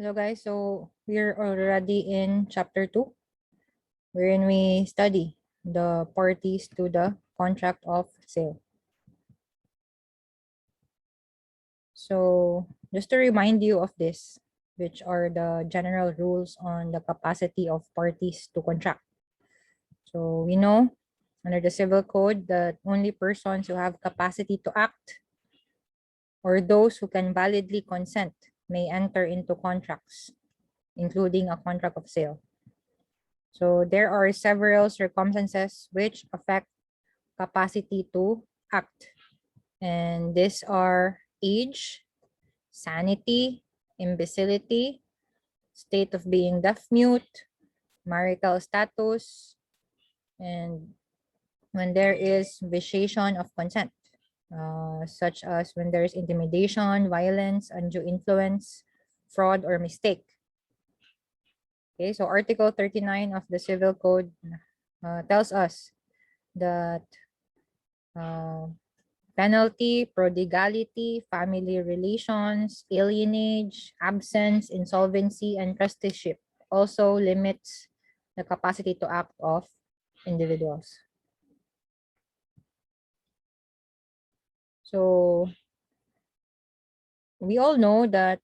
Hello guys, so we're already in chapter 2, wherein we study the parties to the contract of sale. So just to remind you of this, which are the general rules on the capacity of parties to contract. So we know under the civil code that only persons who have capacity to act or those who can validly consent may enter into contracts, including a contract of sale. So there are several circumstances which affect capacity to act. And these are age, sanity, imbecility, state of being deaf-mute, marital status, and when there is vitiation of consent, such as when there is intimidation, violence, undue influence, fraud, or mistake. Okay, so Article 39 of the Civil Code tells us that penalty, prodigality, family relations, alienage, absence, insolvency, and trusteeship also limits the capacity to act of individuals. So we all know that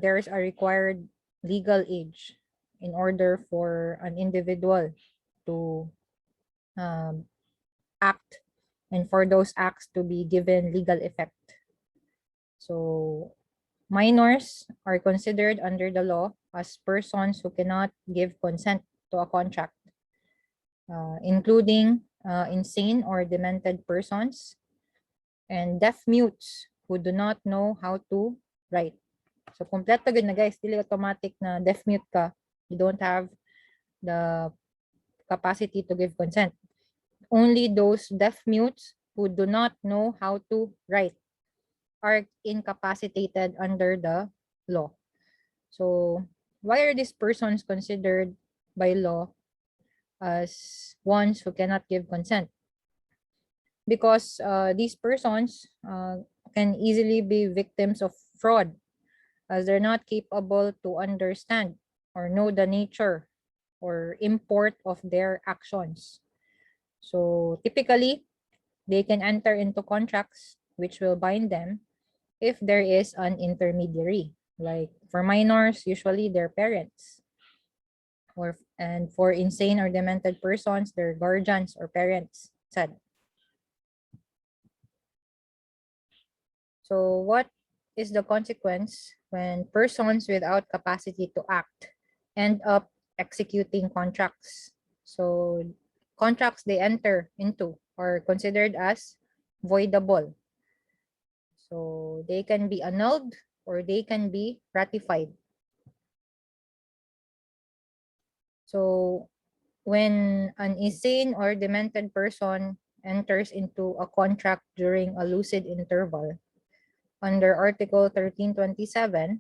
there is a required legal age in order for an individual to act and for those acts to be given legal effect. So minors are considered under the law as persons who cannot give consent to a contract, including insane or demented persons and deaf mutes who do not know how to write. So kompleto good na guys, dili automatic na deaf mute ka, you don't have the capacity to give consent. Only those deaf mutes who do not know how to write are incapacitated under the law. So why are these persons considered by law as ones who cannot give consent? Because these persons can easily be victims of fraud, as they're not capable to understand or know the nature or import of their actions. So typically, they can enter into contracts which will bind them if there is an intermediary. Like for minors, usually their parents. And for insane or demented persons, their guardians or parents said. So what is the consequence when persons without capacity to act end up executing contracts? So contracts they enter into are considered as voidable. So they can be annulled or they can be ratified. So when an insane or demented person enters into a contract during a lucid interval, under Article 1327,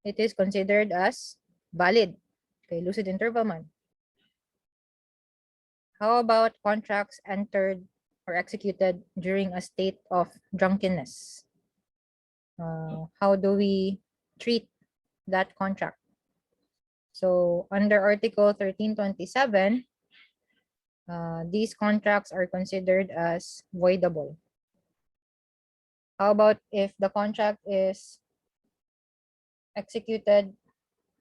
it is considered as valid. Okay, lucid interval man. How about contracts entered or executed during a state of drunkenness? How do we treat that contract? So under Article 1327, these contracts are considered as voidable. How about if the contract is executed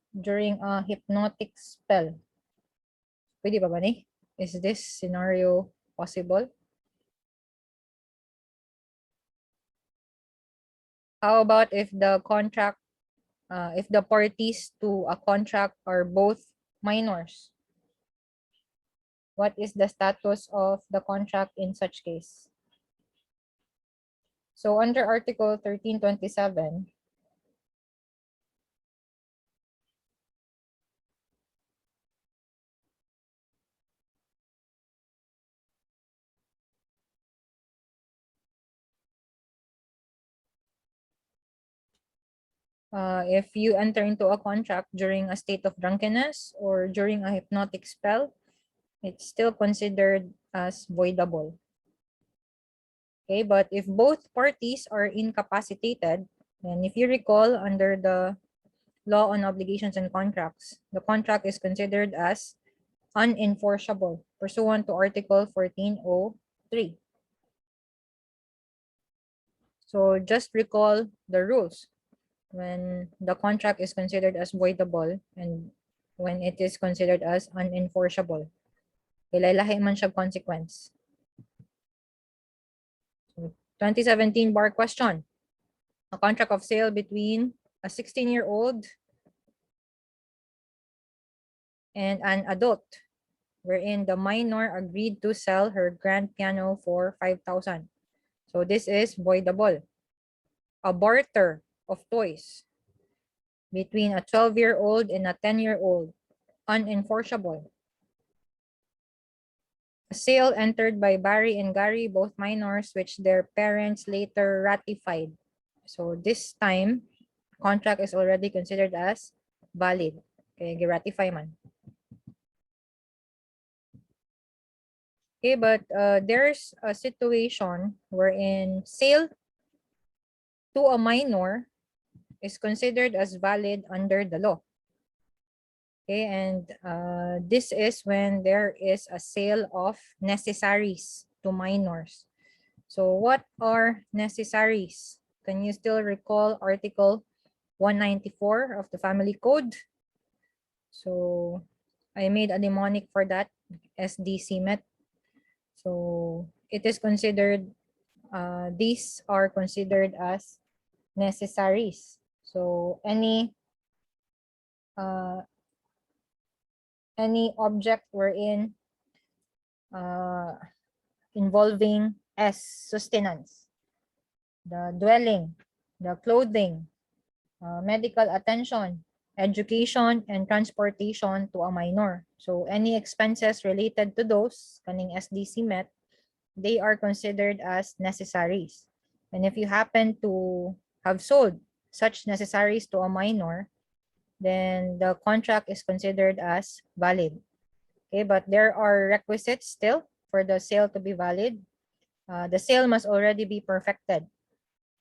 during a hypnotic spell? Pwede ba ni? Is this scenario possible? How about if the contract, if the parties to a contract are both minors? What is the status of the contract in such case? So under Article 1327, if you enter into a contract during a state of drunkenness or during a hypnotic spell, it's still considered as voidable. Okay, but if both parties are incapacitated, and if you recall under the Law on Obligations and Contracts, the contract is considered as unenforceable pursuant to Article 1403. So just recall the rules when the contract is considered as voidable and when it is considered as unenforceable. Lahi man siya consequence. So, 2017 bar question. A contract of sale between a 16-year-old and an adult, wherein the minor agreed to sell her grand piano for 5,000. So this is voidable. A barter of toys between a 12-year-old and a 10-year-old, unenforceable. A sale entered by Barry and Gary, both minors, which their parents later ratified. So this time, contract is already considered as valid. Okay, ratify man. Okay, but there's a situation wherein sale to a minor is considered as valid under the law. Okay, and this is when there is a sale of necessaries to minors. So what are necessaries? Can you still recall Article 194 of the Family Code? So I made a mnemonic for that, SDCMET. So it is considered, these are considered as necessaries. So any object wherein involving S, sustenance, the dwelling, the clothing, medical attention, education, and transportation to a minor. So any expenses related to those, kaning SDC met, they are considered as necessaries. And if you happen to have sold such necessaries to a minor, then the contract is considered as valid. Okay, but there are requisites still for the sale to be valid. The sale must already be perfected.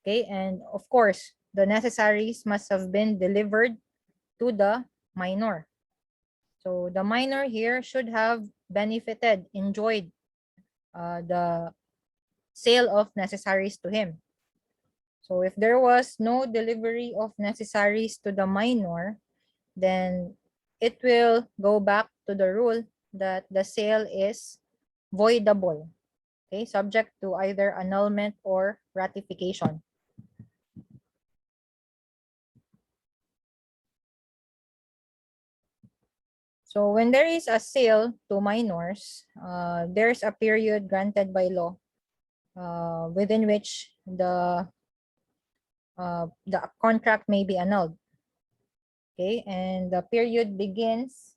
Okay, and of course, the necessaries must have been delivered to the minor. So the minor here should have benefited, enjoyed the sale of necessaries to him. So if there was no delivery of necessaries to the minor, then it will go back to the rule that the sale is voidable, okay, subject to either annulment or ratification. So when there is a sale to minors, there's a period granted by law within which the contract may be annulled. Okay, and the period begins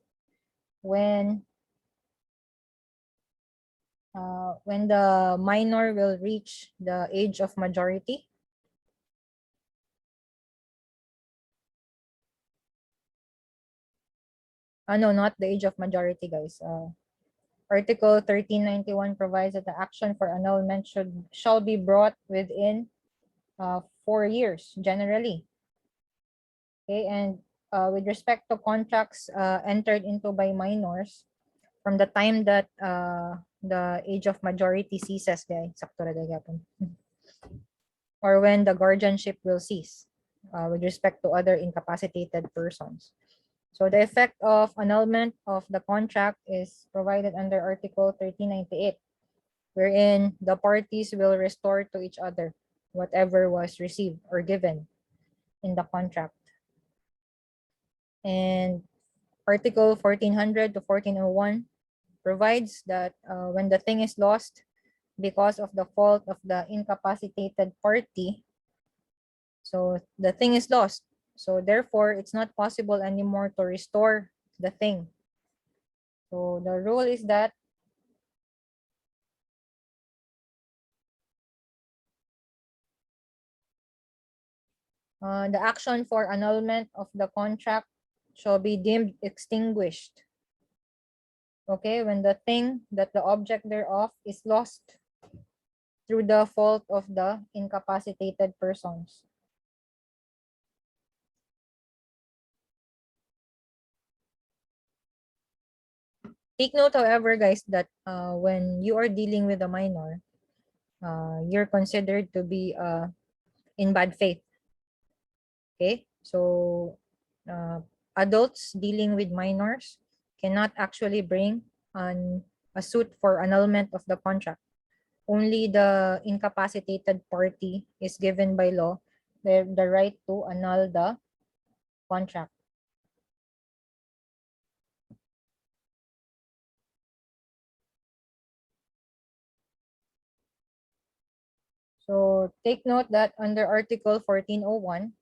when the minor will reach the age of majority. No, not the age of majority, guys. Article 1391 provides that the action for annulment shall be brought within 4 years generally. Okay, and with respect to contracts entered into by minors, from the time that the age of majority ceases, guys, or when the guardianship will cease with respect to other incapacitated persons. So the effect of annulment of the contract is provided under Article 1398, wherein the parties will restore to each other whatever was received or given in the contract. And Article 1400 to 1401 provides that when the thing is lost because of the fault of the incapacitated party, so the thing is lost. So therefore, it's not possible anymore to restore the thing. So the rule is that the action for annulment of the contract shall be deemed extinguished. Okay, when the thing that the object thereof is lost through the fault of the incapacitated persons. take note, however, guys, that when you are dealing with a minor, you're considered to be in bad faith. Okay, so adults dealing with minors cannot actually bring a suit for annulment of the contract. Only the incapacitated party is given by law the right to annul the contract. So take note that under Article 1401,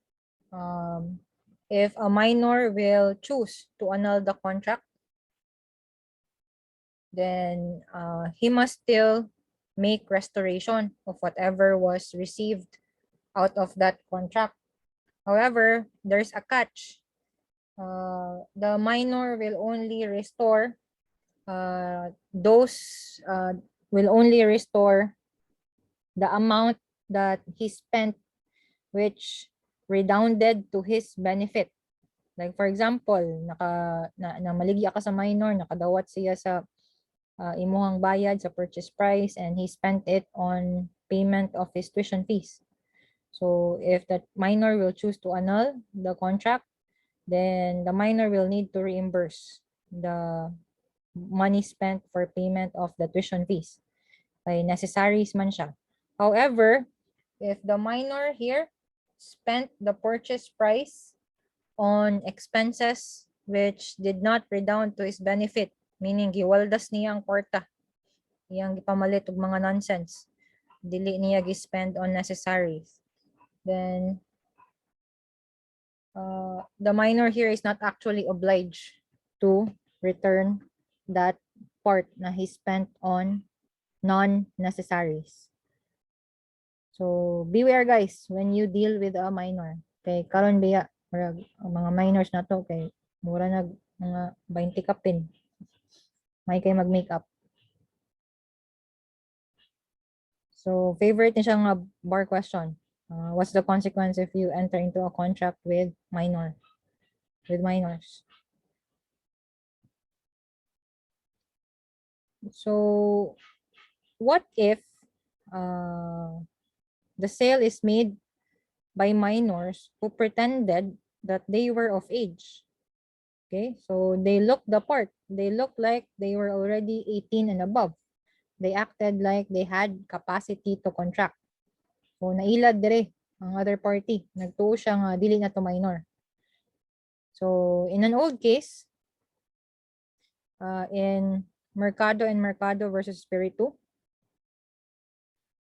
if a minor will choose to annul the contract, then he must still make restoration of whatever was received out of that contract. However, there's a catch. The minor will only restore the amount that he spent which redounded to his benefit. Like for example, namaligya ka sa minor, nakadawat siya sa imuhang bayad sa purchase price, and he spent it on payment of his tuition fees. So if that minor will choose to annul the contract, then the minor will need to reimburse the money spent for payment of the tuition fees. Kay necessaries man siya. However, if the minor here spent the purchase price on expenses which did not redound to his benefit, meaning giwaldas niya ang kwarta, iyang gipamalit og mga nonsense, dili niya gi-spend on necessaries, then the minor here is not actually obliged to return that part na he spent on non-necessaries. So beware guys when you deal with a minor. Kay karon biya mga minors na to kay mura nag mga 20 kapin. May kay mag-makeup. So favorite ni siya nga bar question. What's the consequence if you enter into a contract with minors? So what if the sale is made by minors who pretended that they were of age? Okay, so they looked the part. They looked like they were already 18 and above. They acted like they had capacity to contract. So nailad dire ang other party. Nagtuo siya nga dili na to minor. So in an old case, in Mercado and Mercado versus Espiritu,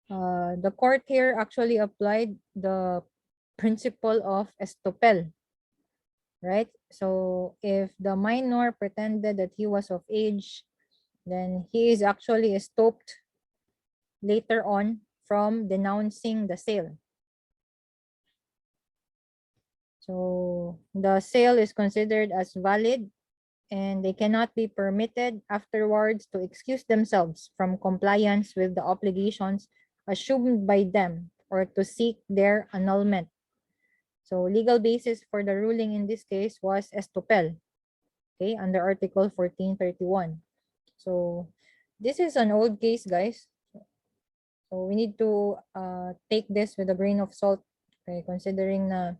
the court here actually applied the principle of estopel, right? So if the minor pretended that he was of age, then he is actually estopped later on from denouncing the sale. So the sale is considered as valid and they cannot be permitted afterwards to excuse themselves from compliance with the obligations assumed by them or to seek their annulment. So legal basis for the ruling in this case was estopel, okay, under Article 1431. So this is an old case, guys. So we need to take this with a grain of salt, okay, considering na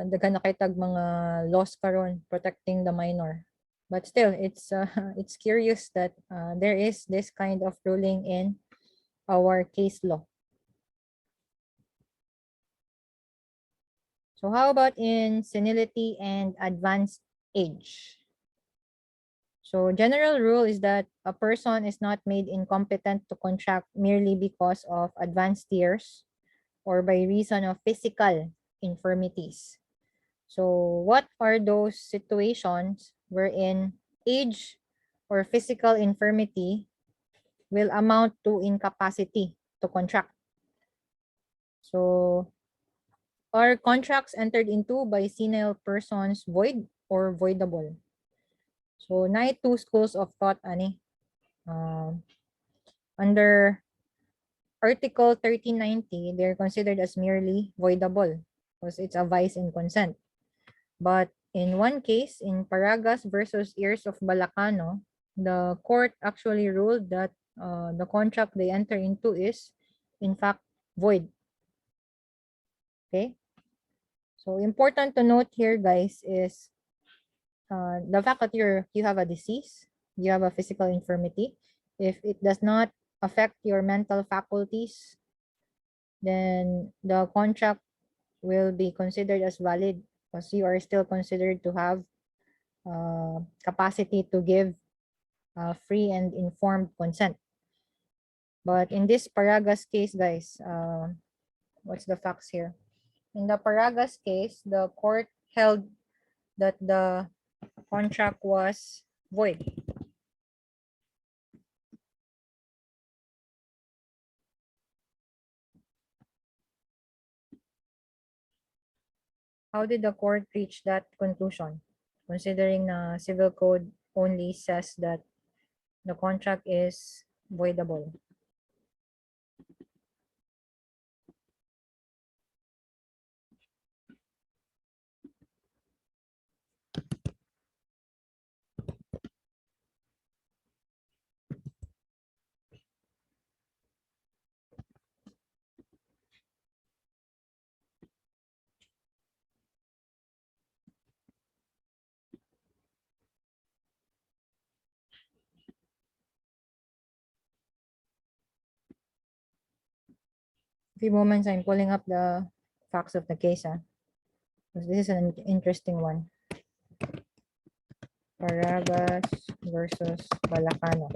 daghan na kay tag mga laws karon protecting the minor. But still, it's it's curious that there is this kind of ruling in our case law. So how about in senility and advanced age? So general rule is that a person is not made incompetent to contract merely because of advanced years or by reason of physical infirmities. So what are those situations wherein age or physical infirmity will amount to incapacity to contract? So are contracts entered into by senile persons void or voidable? So na two schools of thought ani. Under Article 1390, they're considered as merely voidable because it's a vice in consent. But in one case, in Paragas versus Ears of Balacano, the court actually ruled that the contract they enter into is, in fact, void. Okay? So, important to note here, guys, is the fact that you have a disease, you have a physical infirmity. If it does not affect your mental faculties, then the contract will be considered as valid because you are still considered to have capacity to give free and informed consent. But in this Paragas case, guys, what's the facts here? In the Paragas case, the court held that the contract was void. How did the court reach that conclusion? Considering the civil code only says that the contract is voidable. A few moments, I'm pulling up the facts of the case. Because this is an interesting one. Paragas versus Balacano.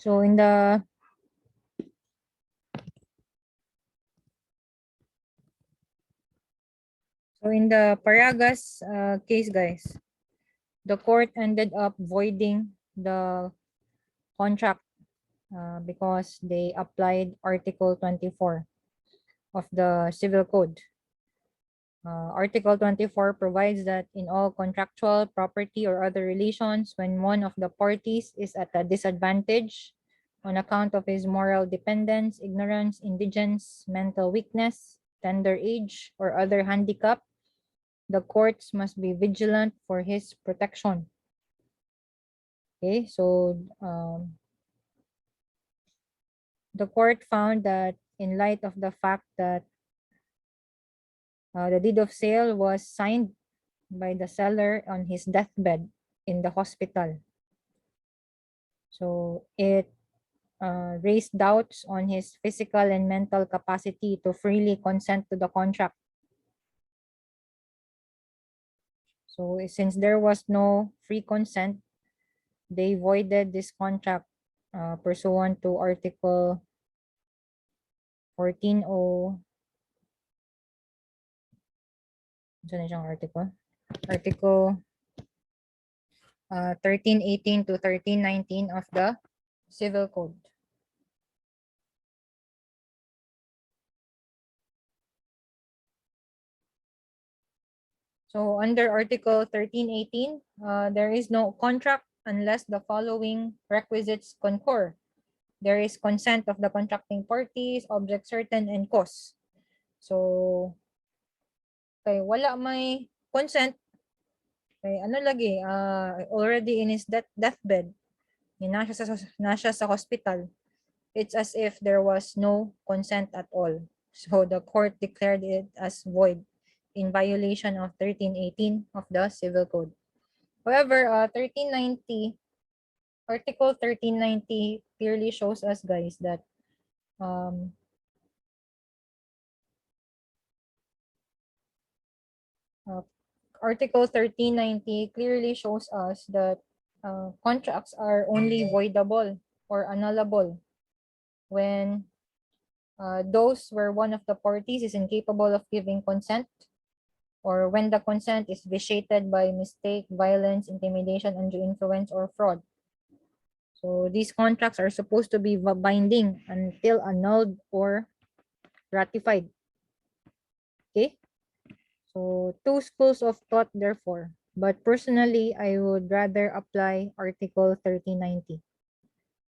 So in the Paragas case, guys, the court ended up voiding the contract because they applied Article 24 of the Civil Code. Article 24 provides that in all contractual, property, or other relations, when one of the parties is at a disadvantage on account of his moral dependence, ignorance, indigence, mental weakness, tender age, or other handicap, the courts must be vigilant for his protection. Okay, so the court found that in light of the fact that the deed of sale was signed by the seller on his deathbed in the hospital. So it raised doubts on his physical and mental capacity to freely consent to the contract. So since there was no free consent, they voided this contract pursuant to Article 14O. Article 1318 to 1319 of the Civil Code. So under Article 1318, there is no contract unless the following requisites concur. There is consent of the contracting parties, object certain, and cause. So, kay wala may consent, kay ano lagi, already in his deathbed, nasa sa hospital, it's as if there was no consent at all. So the court declared it as void in violation of 1318 of the Civil Code. However, 1390 Article 1390 clearly shows us, guys, that Article 1390 clearly shows us that contracts are only voidable or annullable when those where one of the parties is incapable of giving consent, or when the consent is vitiated by mistake, violence, intimidation, undue influence, or fraud. So these contracts are supposed to be binding until annulled or ratified. Okay? So two schools of thought, therefore. But personally, I would rather apply Article 1390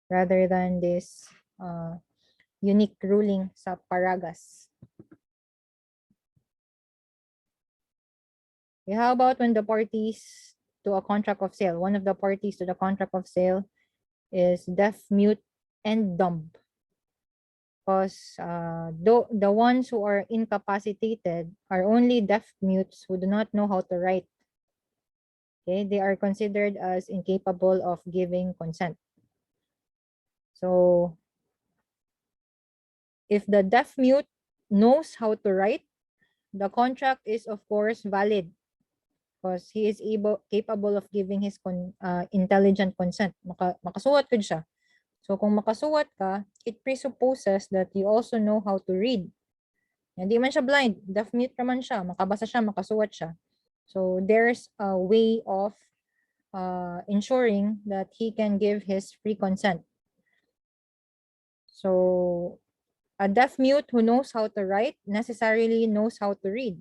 rather than this unique ruling sa Paragas. Okay, how about when the parties to a contract of sale, one of the parties to the contract of sale is deaf, mute, and dumb? Because the ones who are incapacitated are only deaf mutes who do not know how to write. Okay, they are considered as incapable of giving consent. So if the deaf mute knows how to write, the contract is of course valid because he is capable of giving his intelligent consent. Makasuwat ko siya. So kung makasuwat ka, it presupposes that you also know how to read. Hindi man siya blind, deaf mute naman siya, makabasa siya, makasuwat siya. So there's a way of ensuring that he can give his free consent. So a deaf mute who knows how to write necessarily knows how to read.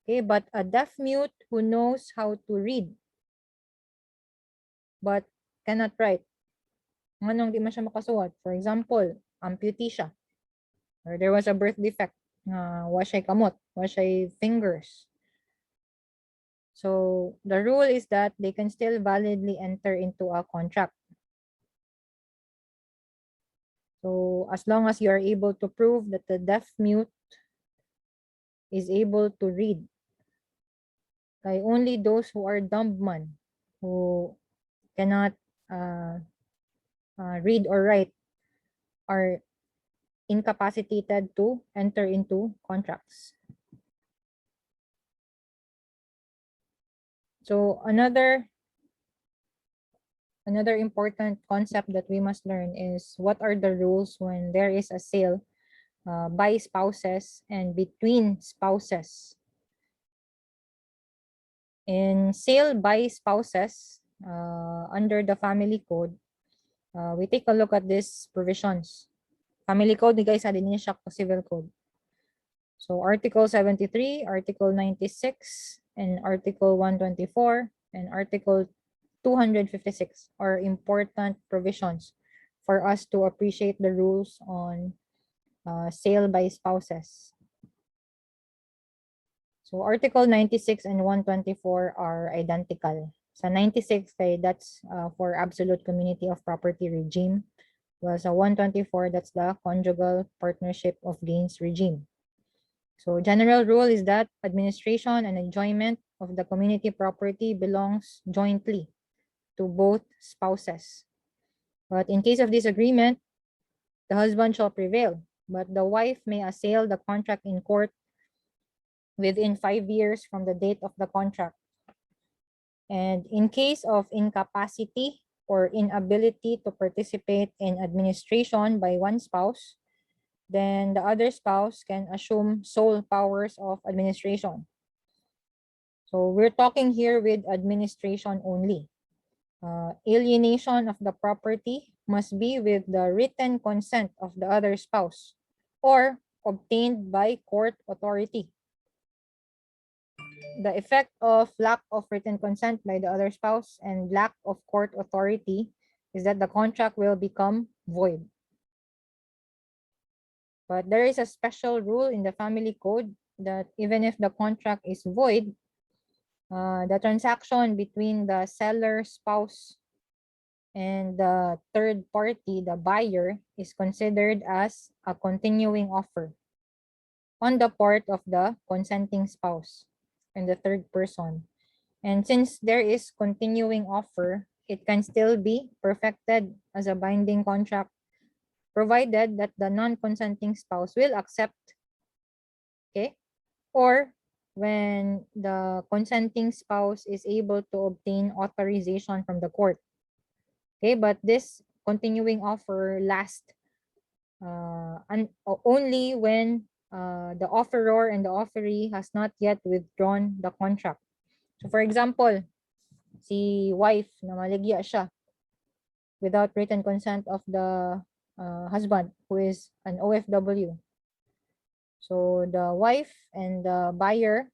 Okay, but a deaf mute who knows how to read but cannot write, anong di man siya makasuwat? For example, amputee siya, or there was a birth defect, wa siya kamot, wa siya fingers. So the rule is that they can still validly enter into a contract. So as long as you are able to prove that the deaf mute is able to read, kay only those who are dumb man who cannot read or write are incapacitated to enter into contracts. So another important concept that we must learn is what are the rules when there is a sale by spouses and between spouses. In sale by spouses under the family code, we take a look at these provisions. Family code, ni guys, din niya siya civil code. So Article 73, Article 96, and Article 124, and Article 256 are important provisions for us to appreciate the rules on sale by spouses. So Article 96 and 124 are identical. Sa 96, that's for absolute community of property regime. Well, sa 124, that's the conjugal partnership of gains regime. So general rule is that administration and enjoyment of the community property belongs jointly to both spouses. But in case of disagreement, the husband shall prevail, but the wife may assail the contract in court within 5 years from the date of the contract. And in case of incapacity or inability to participate in administration by one spouse, then the other spouse can assume sole powers of administration. So we're talking here with administration only. Alienation of the property must be with the written consent of the other spouse or obtained by court authority. The effect of lack of written consent by the other spouse and lack of court authority is that the contract will become void. But there is a special rule in the family code that even if the contract is void, the transaction between the seller spouse and the third party, the buyer, is considered as a continuing offer on the part of the consenting spouse and the third person. And since there is continuing offer, it can still be perfected as a binding contract, provided that the non-consenting spouse will accept, okay? Or when the consenting spouse is able to obtain authorization from the court. Okay, but this continuing offer lasts only when the offeror and the offeree has not yet withdrawn the contract. So for example, si wife na maligya siya without written consent of the husband who is an OFW. So the wife and the buyer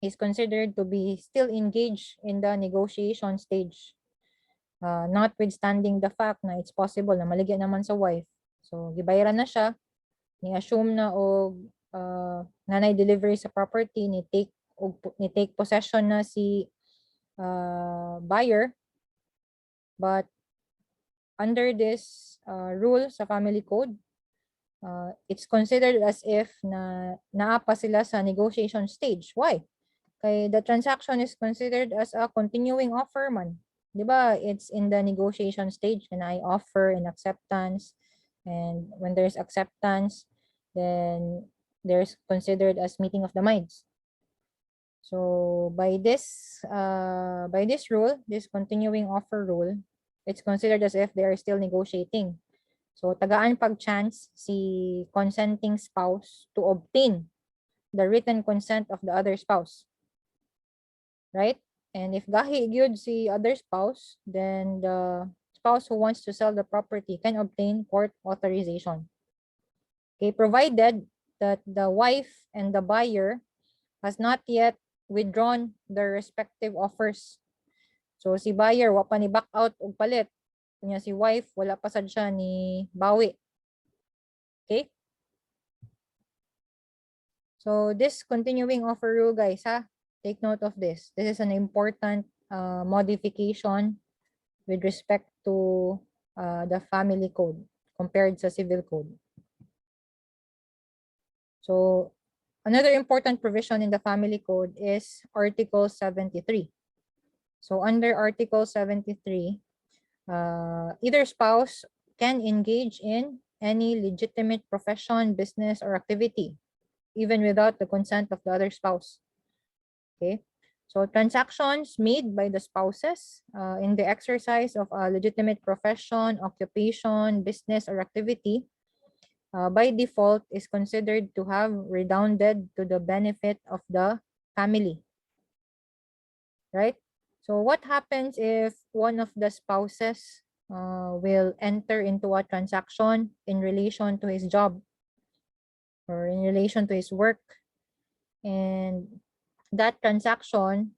is considered to be still engaged in the negotiation stage, notwithstanding the fact na it's possible na maligya naman sa wife. So gibayaran na siya, ni-assume na og nanay delivery sa property, ni take possession na si buyer, but under this rule sa family code, it's considered as if na naapa sila sa negotiation stage. Why? Kay the transaction is considered as a continuing offer man. Diba? It's in the negotiation stage and I offer and acceptance. And when there's acceptance, then there's considered as meeting of the minds. So by this rule, this continuing offer rule, it's considered as if they are still negotiating. So tagaan pag chance si consenting spouse to obtain the written consent of the other spouse. Right? And if gahi gyud si other spouse, then the spouse who wants to sell the property can obtain court authorization. Okay, provided that the wife and the buyer has not yet withdrawn their respective offers. So si buyer wa pa ni back out og palit. Kunya si wife wala pa sad siya ni bawi. Okay? So this continuing offer rule, guys, ha? Take note of this. This is an important modification with respect to the family code compared sa civil code. So another important provision in the family code is Article 73. So under Article 73, either spouse can engage in any legitimate profession, business, or activity, even without the consent of the other spouse. Okay, so transactions made by the spouses in the exercise of a legitimate profession, occupation, business, or activity by default is considered to have redounded to the benefit of the family. Right? So what happens if one of the spouses will enter into a transaction in relation to his job or in relation to his work, and that transaction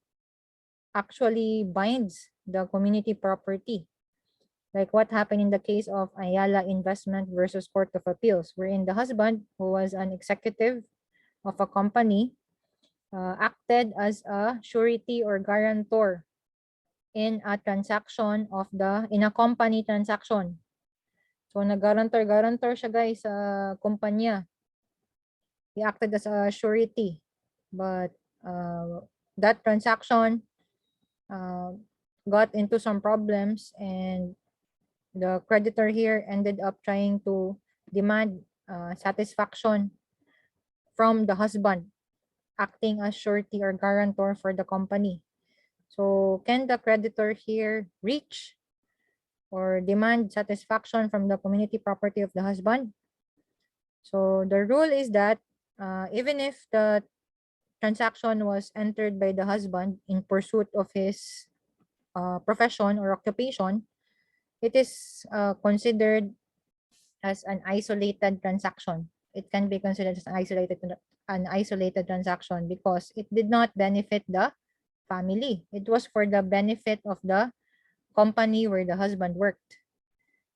actually binds the community property? Like what happened in the case of Ayala Investment versus Court of Appeals, wherein the husband, who was an executive of a company, acted as a surety or guarantor in a transaction in a company transaction. So nag-guarantor siya, guys, sa kumpanya. He acted as a surety, but that transaction got into some problems, and the creditor here ended up trying to demand satisfaction from the husband acting as surety or guarantor for the company. So can the creditor here reach or demand satisfaction from the community property of the husband? So the rule is that even if the transaction was entered by the husband in pursuit of his profession or occupation, it is considered as an isolated transaction. It can be considered as an isolated transaction because it did not benefit the family. It was for the benefit of the company where the husband worked.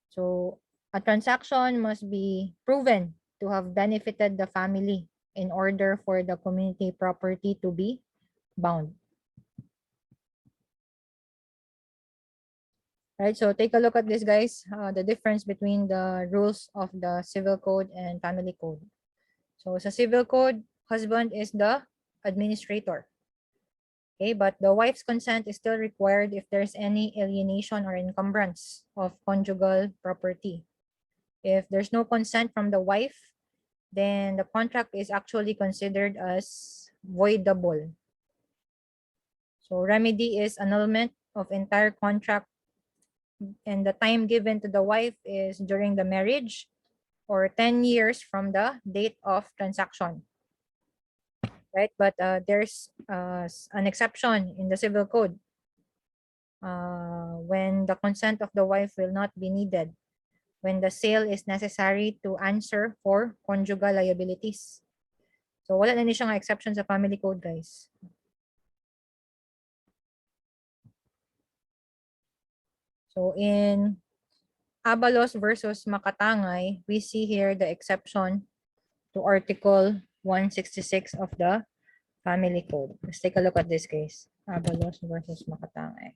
So a transaction must be proven to have benefited the family in order for the community property to be bound. Right, so take a look at this, guys, the difference between the rules of the civil code and family code. So sa civil code, husband is the administrator. Okay, but the wife's consent is still required if there's any alienation or encumbrance of conjugal property. If there's no consent from the wife, then the contract is actually considered as voidable. So remedy is annulment of entire contract, and the time given to the wife is during the marriage or 10 years from the date of transaction. Right? But there's an exception in the civil code when the consent of the wife will not be needed, when the sale is necessary to answer for conjugal liabilities. So wala na ni siyang exception sa family code, guys. So in Abalos versus Makatangay, we see here the exception to Article 166 of the Family Code. Let's take a look at this case. Abalos versus Makatangay.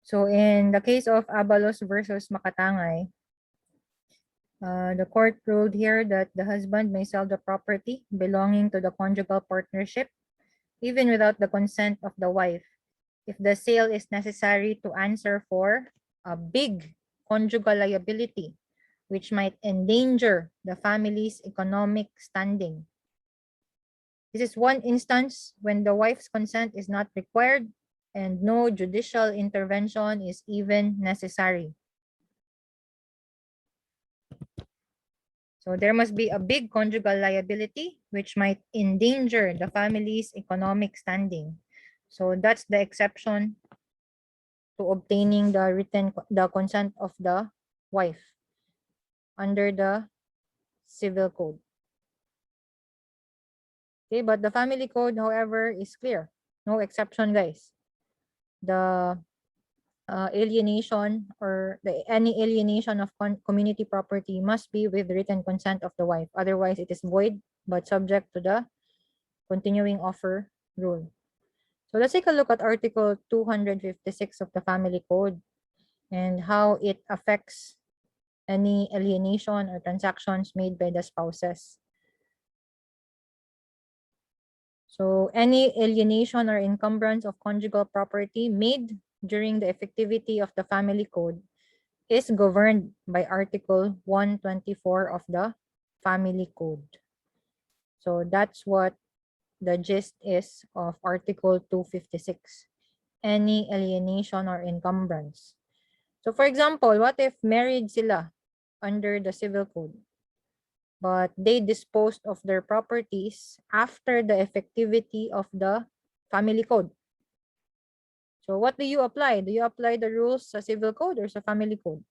So in the case of Abalos versus Makatangay, the court ruled here that the husband may sell the property belonging to the conjugal partnership even without the consent of the wife if the sale is necessary to answer for a big conjugal liability which might endanger the family's economic standing. This is one instance when the wife's consent is not required and no judicial intervention is even necessary. So there must be a big conjugal liability which might endanger the family's economic standing. So that's the exception to obtaining the consent of the wife under the civil code. Okay, but the family code, however, is clear. No exception, guys. The alienation or any alienation of community property must be with written consent of the wife. Otherwise, it is void, but subject to the continuing offer rule. So let's take a look at Article 256 of the Family Code and how it affects any alienation or transactions made by the spouses. So any alienation or encumbrance of conjugal property made during the effectivity of the Family Code is governed by Article 124 of the Family Code. So that's what the gist is of Article 256. Any alienation or encumbrance. So for example, what if married sila under the civil code, but they disposed of their properties after the effectivity of the family code? So what do you apply? Do you apply the rules sa civil code or sa family code?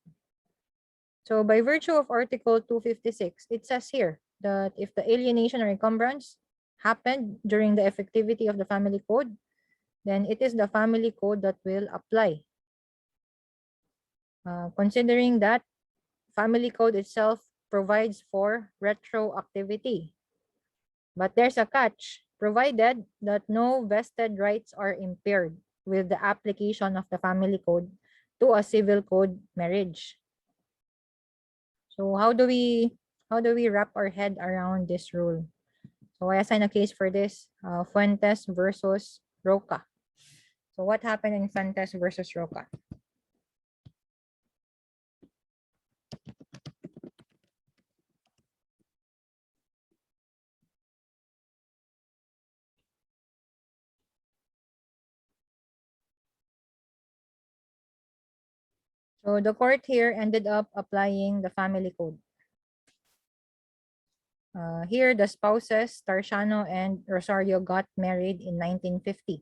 So by virtue of Article 256, it says here that if the alienation or encumbrance happened during the effectivity of the family code, then it is the family code that will apply. Considering that family code itself provides for retroactivity. But there's a catch, provided that no vested rights are impaired with the application of the family code to a civil code marriage. So how do we wrap our head around this rule? So I assign a case for this, Fuentes versus Roca. So what happened in Fuentes versus Roca? So the court here ended up applying the family code. Here, the spouses, Tarciano and Rosario, got married in 1950.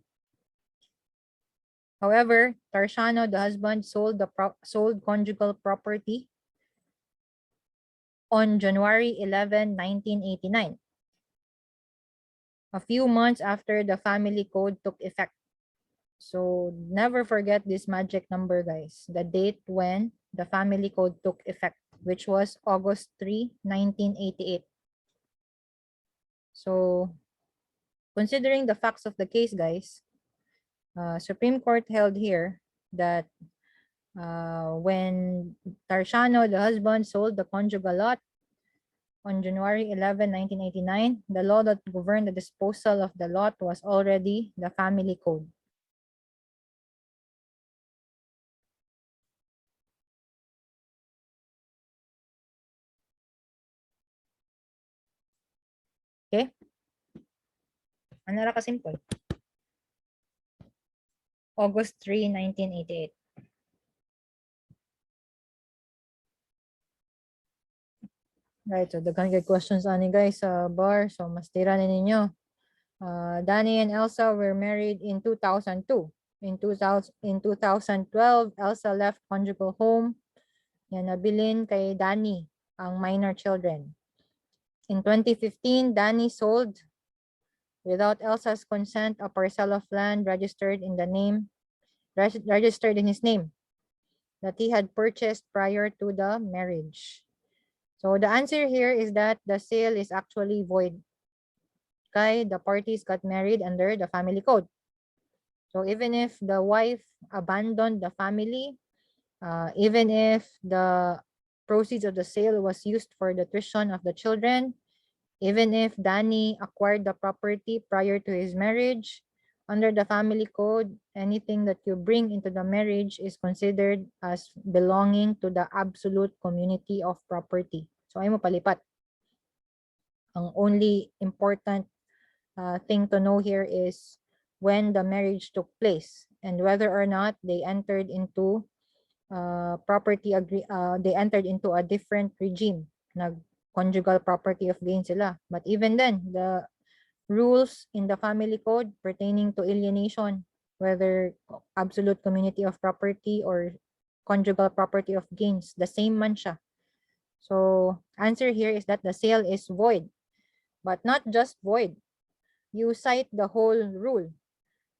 However, Tarciano, the husband, sold conjugal property on January 11, 1989, a few months after the family code took effect. So never forget this magic number, guys. The date when the family code took effect, which was August 3, 1988. So Considering the facts of the case, guys, Supreme Court held here that when Tarciano, the husband, sold the conjugal lot on January 11, 1989, the law that governed the disposal of the lot was already the family code. Okay? Ano ra ka-simple? August 3, 1988. Right, so daghang kay questions ani guys sa bar. So mas tira ni ninyo. Danny and Elsa were married in 2002. In 2012, Elsa left conjugal home. Yan, nabilin kay Danny ang minor children. In 2015, Danny sold without Elsa's consent a parcel of land registered in his name that he had purchased prior to the marriage. So the answer here is that the sale is actually void. Okay, the parties got married under the family code. So even if the wife abandoned the family, even if the proceeds of the sale was used for the tuition of the children, even if Danny acquired the property prior to his marriage, under the family code, anything that you bring into the marriage is considered as belonging to the absolute community of property. So ay mo palipat. Ang only important thing to know here is when the marriage took place and whether or not they entered into they entered into a different regime. Nag-conjugal property of gain sila. But even then, the rules in the family code pertaining to alienation, whether absolute community of property or conjugal property of gains, the same man siya. So answer here is that the sale is void, but not just void. You cite the whole rule.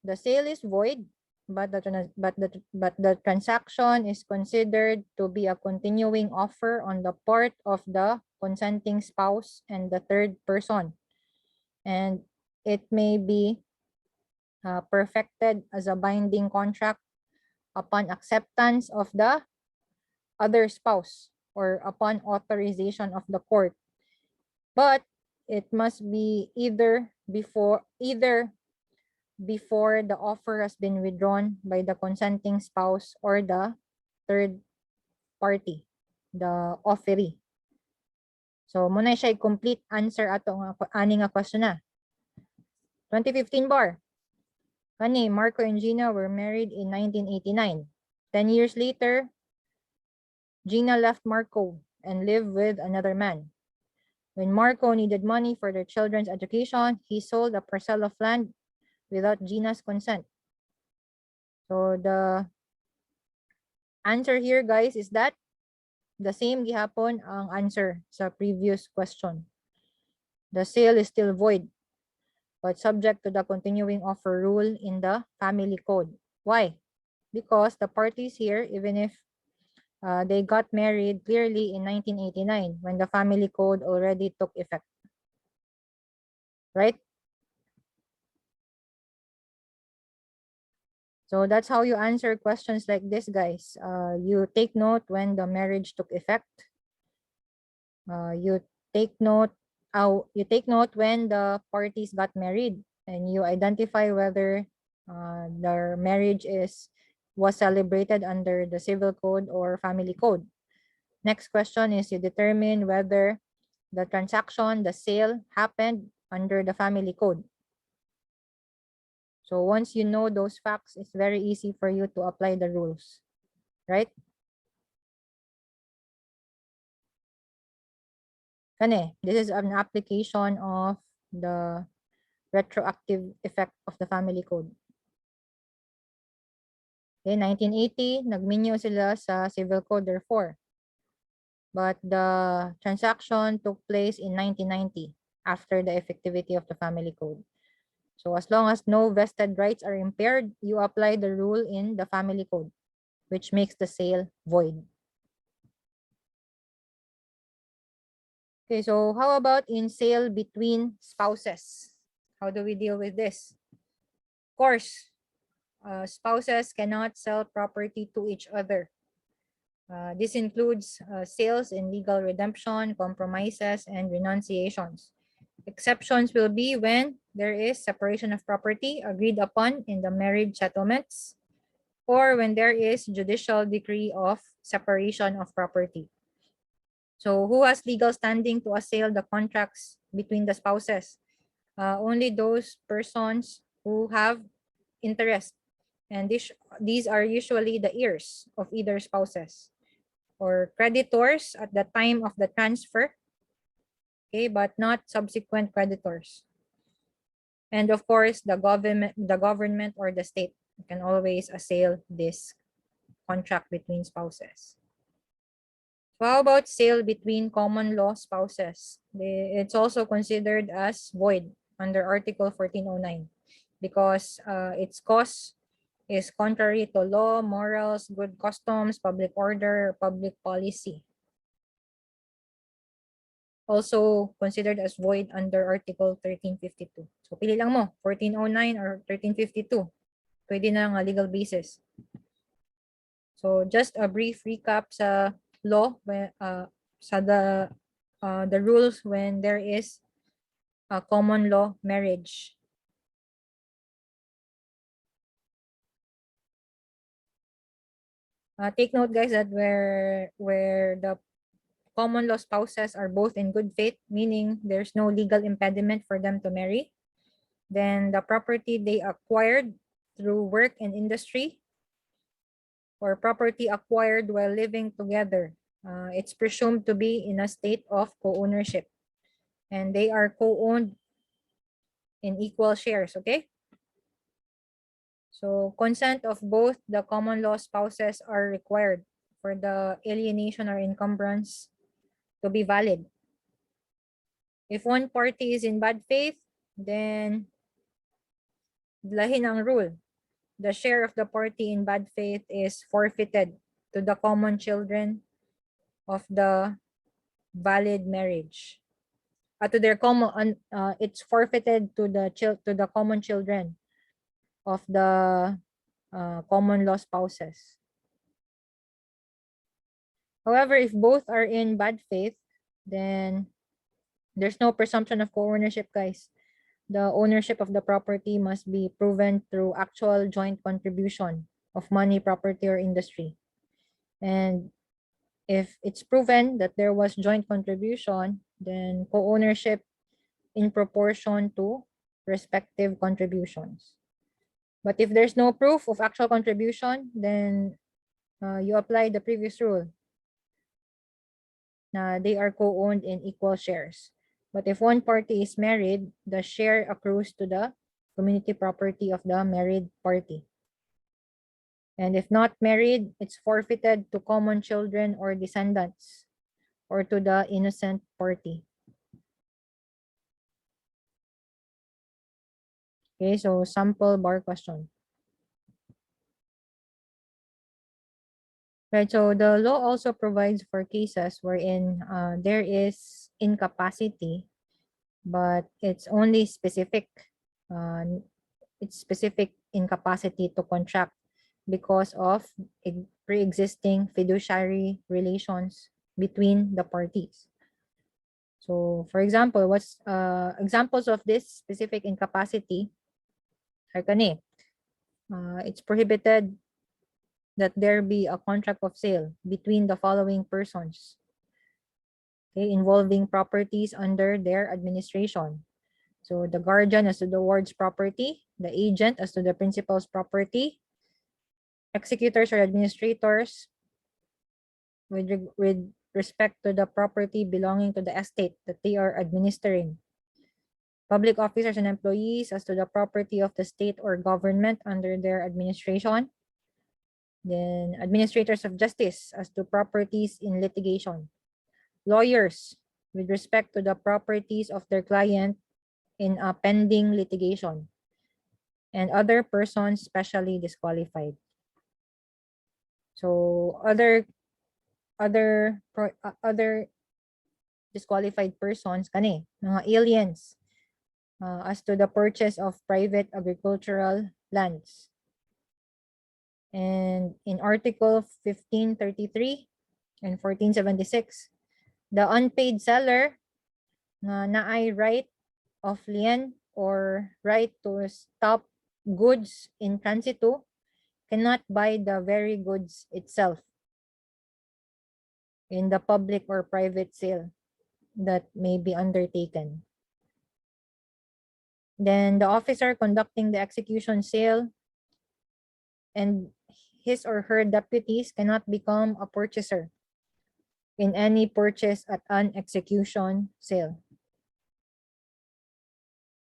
The sale is void, but the transaction is considered to be a continuing offer on the part of the consenting spouse and the third person, and it may be perfected as a binding contract upon acceptance of the other spouse or upon authorization of the court, but it must be either before the offer has been withdrawn by the consenting spouse or the third party, the offeree. So muna siya complete answer ato nga ani nga question na. 2015 bar. Kani Marco and Gina were married in 1989. 10 years later, Gina left Marco and lived with another man. When Marco needed money for their children's education, he sold a parcel of land without Gina's consent. So the answer here, guys, is that the same gihapon ang answer sa previous question. The sale is still void, but subject to the continuing offer rule in the family code. Why? Because the parties here, even if they got married clearly in 1989 when the family code already took effect. Right? So that's how you answer questions like this, guys. You take note when the marriage took effect. You take note when the parties got married, and you identify whether their marriage was celebrated under the civil code or family code. Next question is you determine whether the transaction, the sale, happened under the family code. So once you know those facts, it's very easy for you to apply the rules, right? Kani, this is an application of the retroactive effect of the family code. Okay, 1980, nagminyo sila sa civil code therefore. But the transaction took place in 1990 after the effectivity of the family code. So as long as no vested rights are impaired, you apply the rule in the family code, which makes the sale void. Okay, so how about in sale between spouses? How do we deal with this? Of course, spouses cannot sell property to each other. This includes sales and legal redemption, compromises, and renunciations. Exceptions will be when there is separation of property agreed upon in the marriage settlements, or when there is judicial decree of separation of property. So who has legal standing to assail the contracts between the spouses? Only those persons who have interest. And these are usually the heirs of either spouses or creditors at the time of the transfer, okay, but not subsequent creditors. And of course, the government or the state can always assail this contract between spouses. So how about sale between common law spouses? It's also considered as void under Article 1409 because its cause is contrary to law, morals, good customs, public order, public policy. Also considered as void under Article 1352. So pili lang mo, 1409 or 1352. Pwede na nga legal basis. So just a brief recap sa law, sa the rules when there is a common law marriage. Take note, guys, that where the common law spouses are both in good faith, meaning there's no legal impediment for them to marry, then the property they acquired through work and industry or property acquired while living together, it's presumed to be in a state of co-ownership, and they are co-owned in equal shares, okay? So consent of both the common law spouses are required for the alienation or encumbrance to be valid. If one party is in bad faith, then lahin ang rule. The share of the party in bad faith is forfeited to the common children of the valid marriage. To their common, it's forfeited to the common children of the common law spouses. However, if both are in bad faith, then there's no presumption of co-ownership, guys. The ownership of the property must be proven through actual joint contribution of money, property, or industry. And if it's proven that there was joint contribution, then co-ownership in proportion to respective contributions. But if there's no proof of actual contribution, then you apply the previous rule. They are co-owned in equal shares. But if one party is married, the share accrues to the community property of the married party. And if not married, it's forfeited to common children or descendants or to the innocent party. Okay, so sample bar question. Right, so the law also provides for cases wherein there is incapacity, but it's only specific. It's specific incapacity to contract because of pre-existing fiduciary relations between the parties. So, for example, what's examples of this specific incapacity are kani. It's prohibited that there be a contract of sale between the following persons, okay, involving properties under their administration. So the guardian as to the ward's property, the agent as to the principal's property, executors or administrators with respect to the property belonging to the estate that they are administering, public officers and employees as to the property of the state or government under their administration, then administrators of justice as to properties in litigation, lawyers with respect to the properties of their client in a pending litigation, and other persons specially disqualified. So other disqualified persons kani mga aliens as to the purchase of private agricultural lands. And in Article 1533 and 1476, the unpaid seller na naay right of lien or right to stop goods in transitu cannot buy the very goods itself in the public or private sale that may be undertaken. Then the officer conducting the execution sale and his or her deputies cannot become a purchaser in any purchase at an execution sale.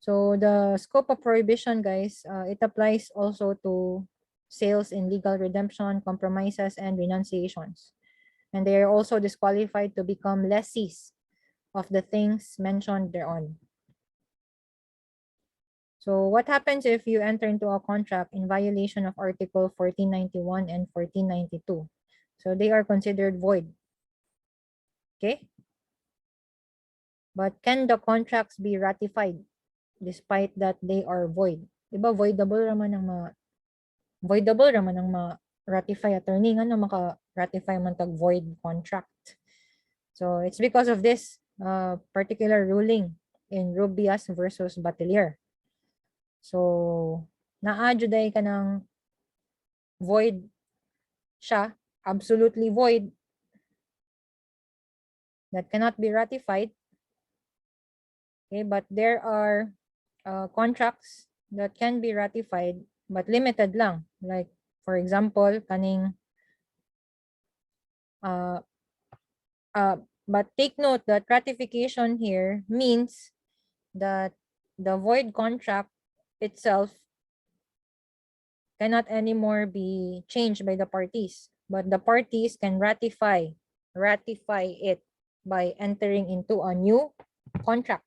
So the scope of prohibition, guys, it applies also to sales in legal redemption, compromises, and renunciations. And they are also disqualified to become lessees of the things mentioned thereon. So what happens if you enter into a contract in violation of Article 1491 and 1492? So they are considered void. Okay? But can the contracts be ratified despite that they are void? Diba voidable raman ang ratify attorney nga no maka-ratify man tag void contract. So it's because of this particular ruling in Rubias versus Batelier. So naa-juday ka ng void siya, absolutely void, that cannot be ratified. Okay, but there are contracts that can be ratified but limited lang. Like for example, kaning but take note that ratification here means that the void contract itself cannot anymore be changed by the parties, but the parties can ratify it by entering into a new contract.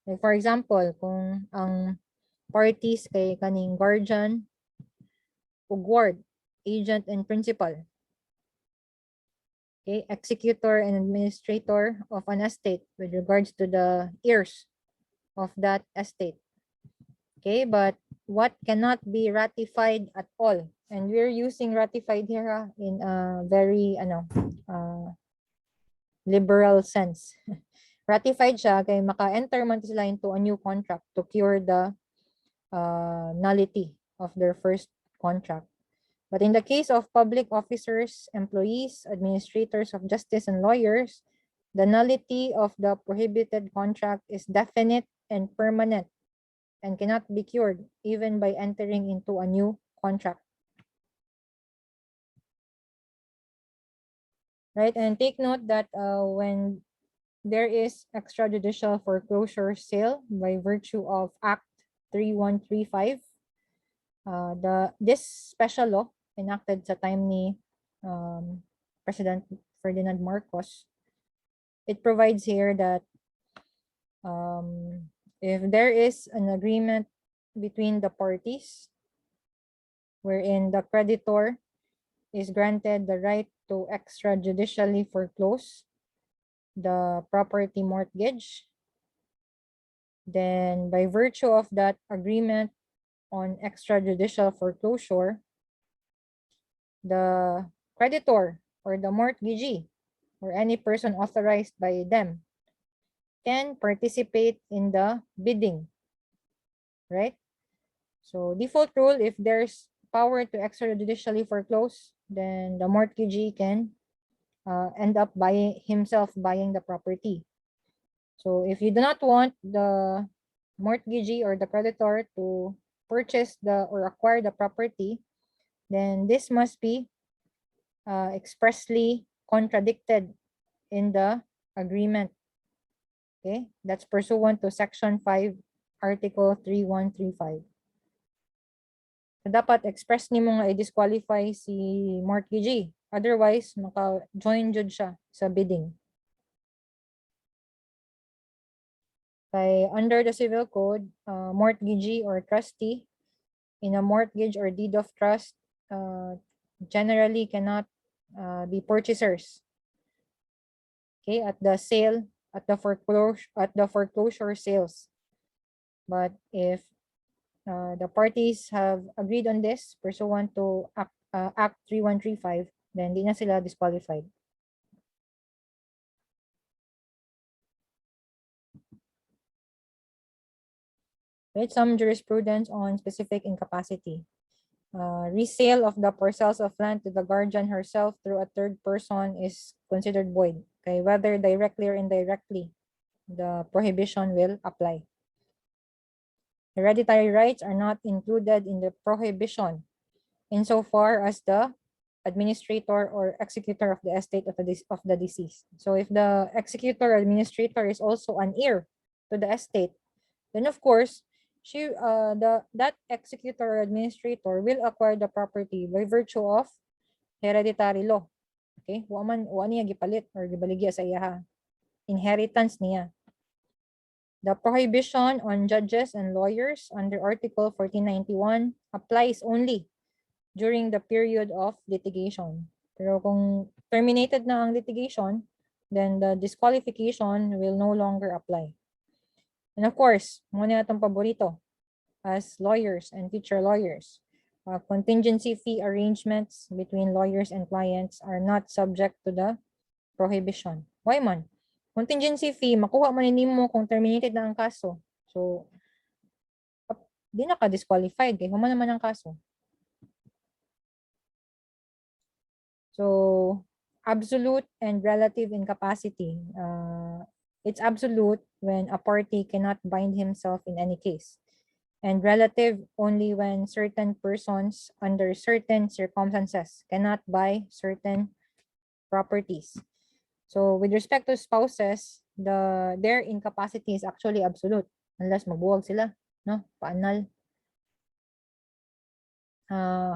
Like for example, kung ang parties kay kaning guardian ug ward, agent and principal, okay, executor and administrator of an estate with regards to the heirs of that estate. Okay, but what cannot be ratified at all, and we're using ratified here in a very liberal sense. Ratified siya kay maka-enter man sila into a new contract to cure the nullity of their first contract. But in the case of public officers, employees, administrators of justice, and lawyers, the nullity of the prohibited contract is definite and permanent and cannot be cured even by entering into a new contract. Right, and take note that when there is extrajudicial foreclosure sale by virtue of Act 3135, this special law enacted sa time ni President Ferdinand Marcos, it provides here that if there is an agreement between the parties wherein the creditor is granted the right to extrajudicially foreclose the property mortgage, then by virtue of that agreement on extrajudicial foreclosure, the creditor or the mortgagee or any person authorized by them can participate in the bidding, right? So default rule, if there's power to extrajudicially foreclose, then the mortgagee can end up buying the property. So if you do not want the mortgagee or the creditor to purchase or acquire the property, then this must be expressly contradicted in the agreement. Okay, that's pursuant to Section 5, Article 3135. So dapat express ni mo nga i-disqualify si mortgagee. Otherwise, maka-join jud siya sa bidding. Kay under the Civil Code, mortgagee or trustee in a mortgage or deed of trust generally cannot be purchasers. Okay, at the foreclosure sales. But if the parties have agreed on this pursuant to Act 3135, then di na sila disqualified. Right, some jurisprudence on specific incapacity. Resale of the parcels of land to the guardian herself through a third person is considered void. Okay, whether directly or indirectly, the prohibition will apply. Hereditary rights are not included in the prohibition insofar as the administrator or executor of the estate of the deceased. So if the executor or administrator is also an heir to the estate, then of course, that executor or administrator will acquire the property by virtue of hereditary law. Okay? Wa niya gipalit or gibaligya sa iya. Inheritance niya. The prohibition on judges and lawyers under Article 1491 applies only during the period of litigation. Pero kung terminated na ang litigation, then the disqualification will no longer apply. And of course, muna itong paborito as lawyers and future lawyers. Contingency fee arrangements between lawyers and clients are not subject to the prohibition. Why man? Contingency fee, makuha man mo kung terminated na ang kaso. So, di na ka disqualified kay human naman ang kaso. So, absolute and relative incapacity. It's absolute when a party cannot bind himself in any case, and relative only when certain persons under certain circumstances cannot buy certain properties. So with respect to spouses, their incapacity is actually absolute unless magbuwag sila, no? Paanal.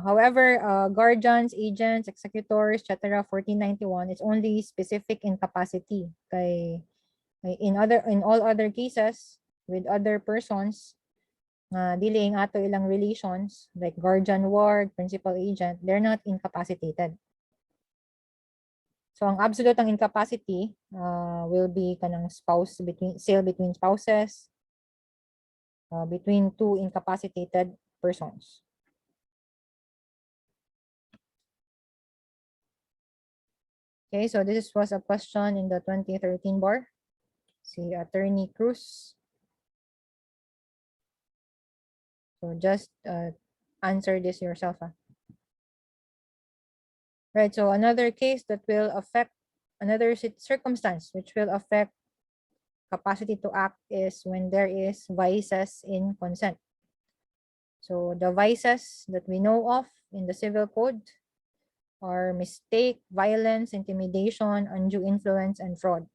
However, guardians, agents, executors, etc. 1491 is only specific incapacity. Kay in all other cases with other persons, dealing ato ilang relations like guardian, ward, principal agent, they're not incapacitated. So ang absolute ang incapacity will be kanang sale between spouses, between two incapacitated persons. Okay, so this was a question in the 2013 bar. Si Attorney Cruz. So just answer this yourself. Right, so another case that will affect, another circumstance which will affect capacity to act is when there is vices in consent. So the vices that we know of in the civil code are mistake, violence, intimidation, undue influence, and fraud.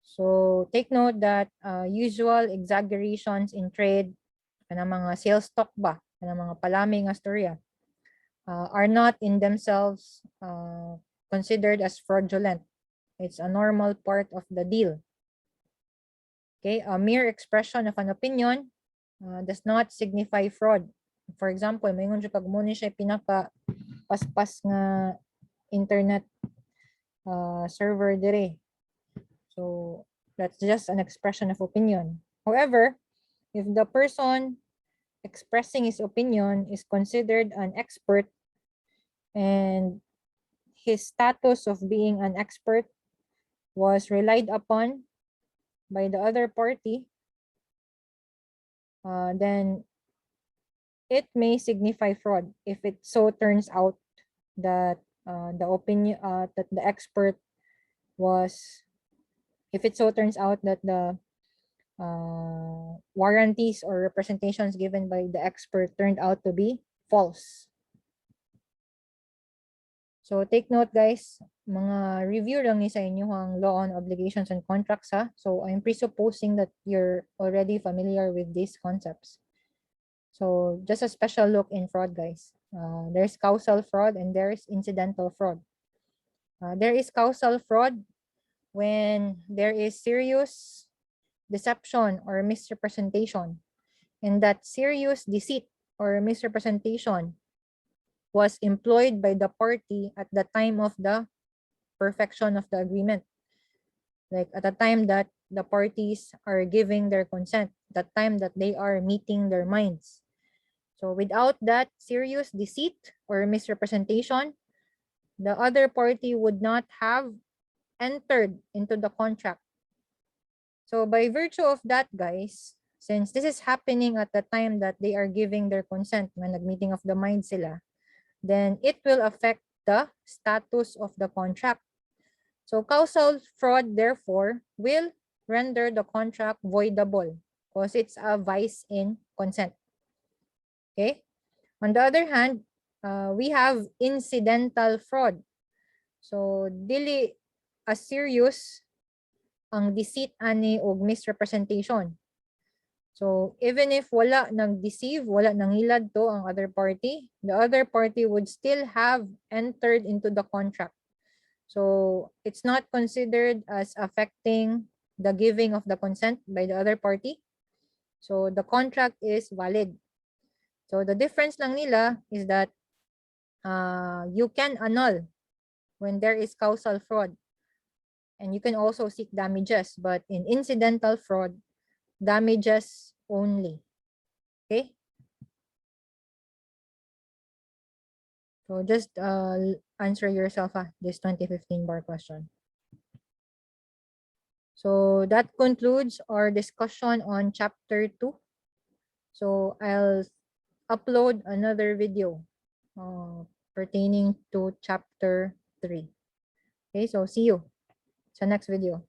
So take note that usual exaggerations in trade, kanang mga sales talk ba, kanang mga palami nga storya, are not in themselves considered as fraudulent. It's a normal part of the deal. Okay, a mere expression of an opinion does not signify fraud. For example, mayroon siya kag muna siya pinaka paspas nga internet server dire. So that's just an expression of opinion. However, if the person expressing his opinion is considered an expert and his status of being an expert was relied upon by the other party, then it may signify fraud if it so turns out that the opinion that the expert was, if it so turns out that the warranties or representations given by the expert turned out to be false. So take note guys, mga review lang ni sa inyo ang law on obligations and contracts ha. So I'm presupposing that you're already familiar with these concepts. So just a special look in fraud guys. There's causal fraud and there's incidental fraud. There is causal fraud when there is serious deception or misrepresentation, and that serious deceit or misrepresentation was employed by the party at the time of the perfection of the agreement. Like at the time that the parties are giving their consent, the time that they are meeting their minds. So without that serious deceit or misrepresentation, the other party would not have entered into the contract. So by virtue of that, guys, since this is happening at the time that they are giving their consent, when nag-meeting of the mind sila, then it will affect the status of the contract. So causal fraud, therefore, will render the contract voidable because it's a vice in consent. Okay? On the other hand, we have incidental fraud. So, dili as serious ang deceit ani og misrepresentation. So, even if wala nag-deceive, wala nangilad to ang other party, the other party would still have entered into the contract. So, it's not considered as affecting the giving of the consent by the other party. So, the contract is valid. So, the difference lang nila is that you can annul when there is causal fraud. And you can also seek damages. But in incidental fraud, damages only. Okay? So just answer yourself this 2015 bar question. So that concludes our discussion on chapter 2. So I'll upload another video pertaining to chapter 3. Okay, so see you sa next video.